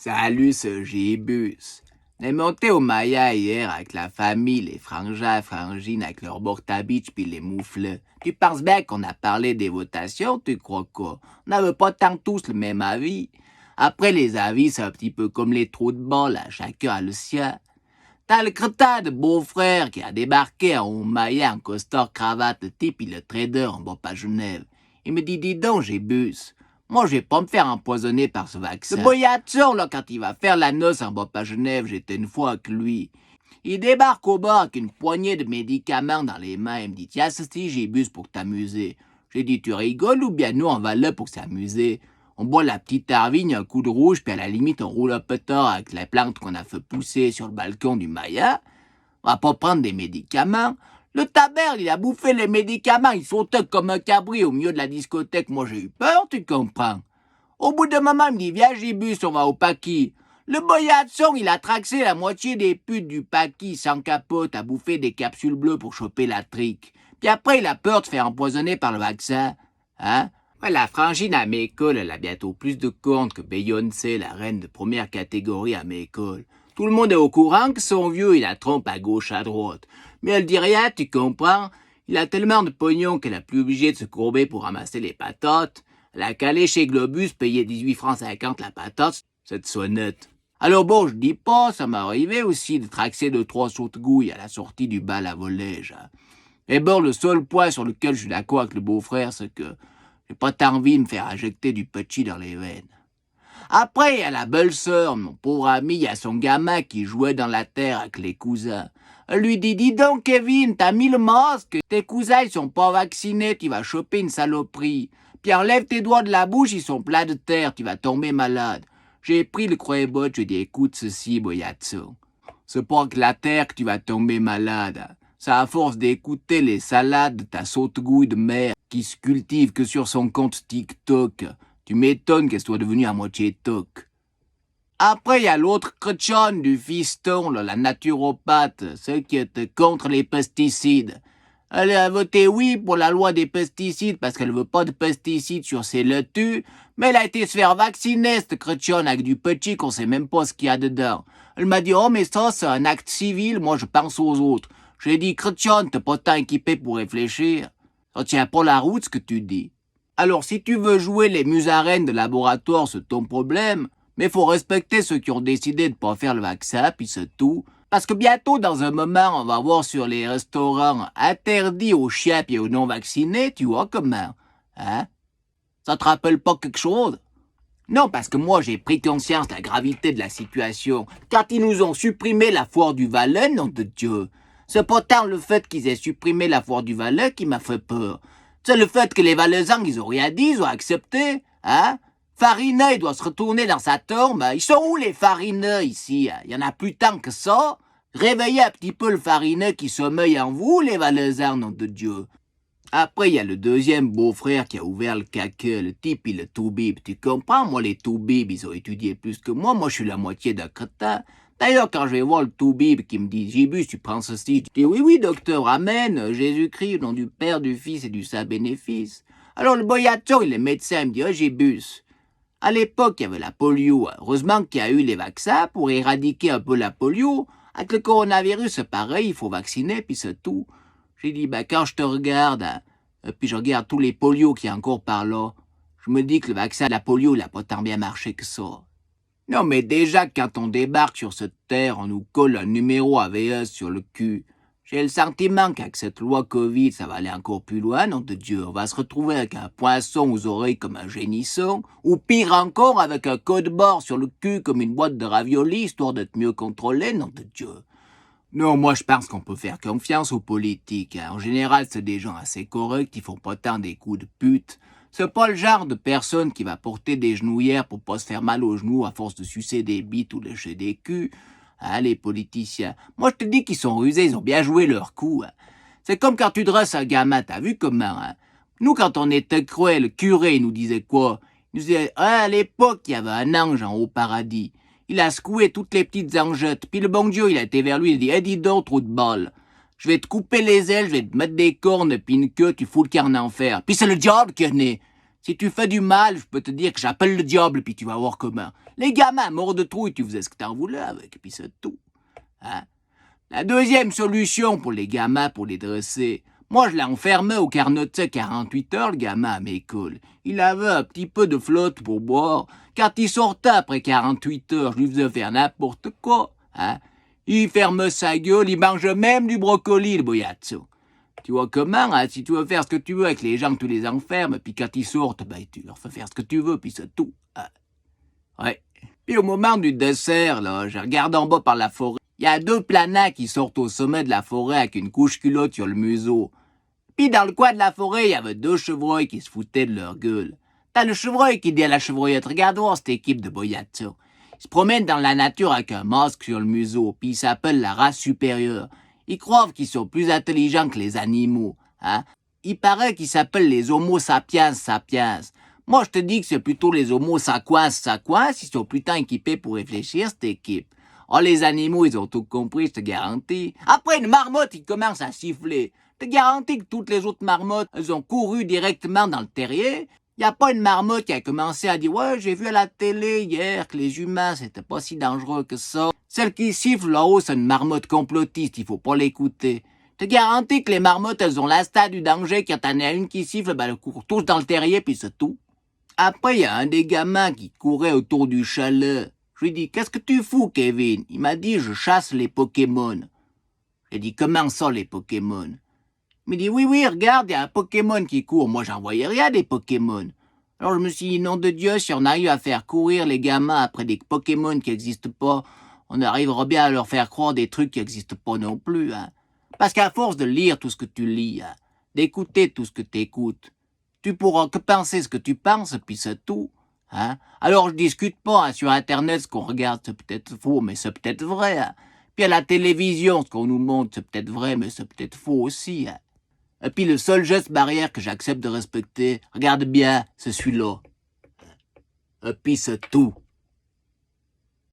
Salut, ce Gibus. On est monté au Maya hier avec la famille, les frangins, frangines avec leurs bortabiches puis les moufles. Tu penses bien qu'on a parlé des votations, tu crois quoi? On n'avait pas tant tous le même avis. Après, les avis, c'est un petit peu comme les trous de balle, là, chacun a le sien. T'as le crétin de beau-frère qui a débarqué au Maya en costard cravate, le type, il est trader en bas pas Genève. Il me dit, dis donc, Gibus. Moi, je vais pas me faire empoisonner par ce vaccin. Le boyatson, là, quand il va faire la noce en bas pas Genève, j'étais une fois avec lui. Il débarque au bar avec une poignée de médicaments dans les mains. Il me dit, tiens, ceci, Gibus, pour t'amuser. J'ai dit, tu rigoles ou bien nous, on va là pour s'amuser? On boit la petite tarvigne, un coup de rouge, puis à la limite, on roule un peu tard avec les plantes qu'on a fait pousser sur le balcon du Maya. On va pas prendre des médicaments. Le taberge, il a bouffé les médicaments, il sautait comme un cabri au milieu de la discothèque. Moi, j'ai eu peur, tu comprends. Au bout d'un moment, il me dit, viens, Gibus, on va au Paki. Le boyatson, il a traxé la moitié des putes du Paki sans capote, a bouffé des capsules bleues pour choper la trique. Puis après, il a peur de se faire empoisonner par le vaccin. Hein? Ouais, la frangine à mes écoles, elle a bientôt plus de comptes que Beyoncé, la reine de première catégorie à mes écoles. Tout le monde est au courant que son vieux, il la trompe à gauche, à droite. Mais elle dit rien, tu comprends? Il a tellement de pognon qu'elle a plus obligé de se courber pour ramasser les patates. Elle a calé chez Globus, payé 18 francs 50 la patate, cette sonnette. Alors bon, je dis pas, ça m'est arrivé aussi de traxer 2-3 saute-gouilles à la sortie du bal à volège. Et bon, le seul point sur lequel je suis d'accord avec le beau-frère, c'est que j'ai pas tant envie de me faire injecter du petit dans les veines. Après, il y a la belle-sœur, mon pauvre ami, il y a son gamin qui jouait dans la terre avec les cousins. Elle lui dit, dis donc Kevin, t'as mis le masque, tes cousins ils sont pas vaccinés, tu vas choper une saloperie. Puis enlève tes doigts de la bouche, ils sont pleins de terre, tu vas tomber malade. J'ai pris le croyebot, je dis, écoute ceci, boyatso. C'est pas que la terre que tu vas tomber malade. C'est à force d'écouter les salades de ta saute-gouille de mère qui se cultive que sur son compte TikTok. Tu m'étonnes qu'elle soit devenue à moitié toc. Après, il y a l'autre crotchonne du fiston, là, la naturopathe, celle qui était contre les pesticides. Elle a voté oui pour la loi des pesticides parce qu'elle veut pas de pesticides sur ses laitues, mais elle a été se faire vacciner, cette crotchonne, avec du petit qu'on sait même pas ce qu'il y a dedans. Elle m'a dit, oh, mais ça, c'est un acte civil, moi, je pense aux autres. J'ai dit, crotchonne, t'es pas tant équipé pour réfléchir. Ça tient pas la route, ce que tu dis. Alors, si tu veux jouer les musaraines de laboratoire, c'est ton problème, mais faut respecter ceux qui ont décidé de pas faire le vaccin, puis c'est tout. Parce que bientôt, dans un moment, on va voir sur les restaurants interdits aux chiens et aux non-vaccinés, tu vois comment, hein? Ça te rappelle pas quelque chose? Non, parce que moi, j'ai pris conscience de la gravité de la situation. Quand ils nous ont supprimé la foire du Valais, nom de Dieu. C'est pas tant le fait qu'ils aient supprimé la foire du Valais qui m'a fait peur. C'est le fait que les Valaisans, ils ont rien dit, ils ont accepté, hein? Farineux, il doit se retourner dans sa tombe. Ils sont où les farineux ici? Il y en a plus tant que ça. Réveillez un petit peu le farineux qui sommeille en vous, les Valaisans, nom de Dieu. Après, il y a le deuxième beau-frère qui a ouvert le caca. Le type, il est toubib. Tu comprends? Moi, les toubibs, ils ont étudié plus que moi. Moi, je suis la moitié d'un crétin. D'ailleurs, quand je vais voir le toubib qui me dit, Gibus, tu prends ceci, je dis, oui, oui, docteur, amen, Jésus-Christ, au nom du Père, du Fils et du Saint-Bénéfice. Alors, le boyatson, il est médecin, il me dit, oh, Gibus. À l'époque, il y avait la polio. Heureusement qu'il y a eu les vaccins pour éradiquer un peu la polio. Avec le coronavirus, c'est pareil, il faut vacciner, puis c'est tout. J'ai dit, quand je te regarde, hein, puis je regarde tous les polios qu'il y a encore par là, je me dis que le vaccin de la polio, il n'a pas tant bien marché que ça. Non, mais déjà, quand on débarque sur cette terre, on nous colle un numéro AVS sur le cul. J'ai le sentiment qu'avec cette loi Covid, ça va aller encore plus loin, nom de Dieu. On va se retrouver avec un poinçon aux oreilles comme un génisson, ou pire encore, avec un code barre sur le cul comme une boîte de raviolis, histoire d'être mieux contrôlé, nom de Dieu. Non, moi je pense qu'on peut faire confiance aux politiques. En général, c'est des gens assez corrects, ils font pas tant des coups de pute. C'est pas le genre de personne qui va porter des genouillères pour pas se faire mal aux genoux à force de sucer des bites ou lécher des culs. Hein, les politiciens. Moi je te dis qu'ils sont rusés, ils ont bien joué leur coup. Hein. C'est comme quand tu dresses un gamin, t'as vu comment, hein? Nous, quand on était cruel, le curé, il nous disait quoi? Il nous disait, à l'époque, il y avait un ange en haut paradis. Il a secoué toutes les petites angettes. Puis le bon Dieu, il a été vers lui, il a dit, dis donc, trou de balle. Je vais te couper les ailes, je vais te mettre des cornes, puis une queue, tu fous le camp en enfer. Puis c'est le diable qui est né. Si tu fais du mal, je peux te dire que j'appelle le diable, puis tu vas voir comment. Les gamins morts de trouille, tu faisais ce que t'en voulais avec, puis c'est tout. Hein? La deuxième solution pour les gamins, pour les dresser, moi je l'ai enfermé au carnotier 48 heures, le gamin à mes coules. Il avait un petit peu de flotte pour boire. Quand il sortait après 48 heures, je lui faisais faire n'importe quoi. Hein? Il ferme sa gueule, il mange même du brocoli, le boyazzo. Tu vois comment, hein, si tu veux faire ce que tu veux avec les gens, tu les enfermes, puis quand ils sortent, ben, tu leur fais faire ce que tu veux, puis c'est tout. Hein. Ouais. Puis au moment du dessert, là, je regarde en bas par la forêt. Il y a 2 planats qui sortent au sommet de la forêt avec une couche culotte sur le museau. Puis dans le coin de la forêt, il y avait 2 chevreuils qui se foutaient de leur gueule. T'as le chevreuil qui dit à la chevreuillette, regarde voir cette équipe de boyazzo. Ils se promènent dans la nature avec un masque sur le museau, puis ils s'appellent la race supérieure. Ils croient qu'ils sont plus intelligents que les animaux. Hein? Il paraît qu'ils s'appellent les Homo sapiens sapiens. Moi, je te dis que c'est plutôt les Homo sapiens sapiens. Ils sont putain équipés pour réfléchir, cette équipe. Oh, les animaux, ils ont tout compris, je te garantis. Après, une marmotte, il commence à siffler. Je te garantis que toutes les autres marmottes, elles ont couru directement dans le terrier. Il n'y a pas une marmotte qui a commencé à dire « Ouais, j'ai vu à la télé hier que les humains, c'était pas si dangereux que ça. » Celle qui siffle là-haut, c'est une marmotte complotiste, il faut pas l'écouter. Je te garantis que les marmottes, elles ont l'instinct du danger, quand t'en as une qui siffle, ben elles courent tous dans le terrier, puis c'est tout. Après, il y a un des gamins qui courait autour du chalet. Je lui dis « Qu'est-ce que tu fous, Kevin ?» Il m'a dit « Je chasse les Pokémon. » J'ai dit « Comment ça, les Pokémon ?» Il me dit « Oui, regarde, il y a un Pokémon qui court. » Moi, j'en voyais rien des Pokémon. Alors je me suis dit « Nom de Dieu, si on arrive à faire courir les gamins après des Pokémon qui n'existent pas, on arrivera bien à leur faire croire des trucs qui n'existent pas non plus. Hein. Parce qu'à force de lire tout ce que tu lis, hein, d'écouter tout ce que tu écoutes, tu pourras que penser ce que tu penses, puis c'est tout. Hein. Alors je discute pas hein, sur Internet, ce qu'on regarde, c'est peut-être faux, mais c'est peut-être vrai. Hein. Puis à la télévision, ce qu'on nous montre, c'est peut-être vrai, mais c'est peut-être faux aussi. Hein. Et puis le seul geste barrière que j'accepte de respecter, regarde bien, c'est celui-là. Et puis c'est tout.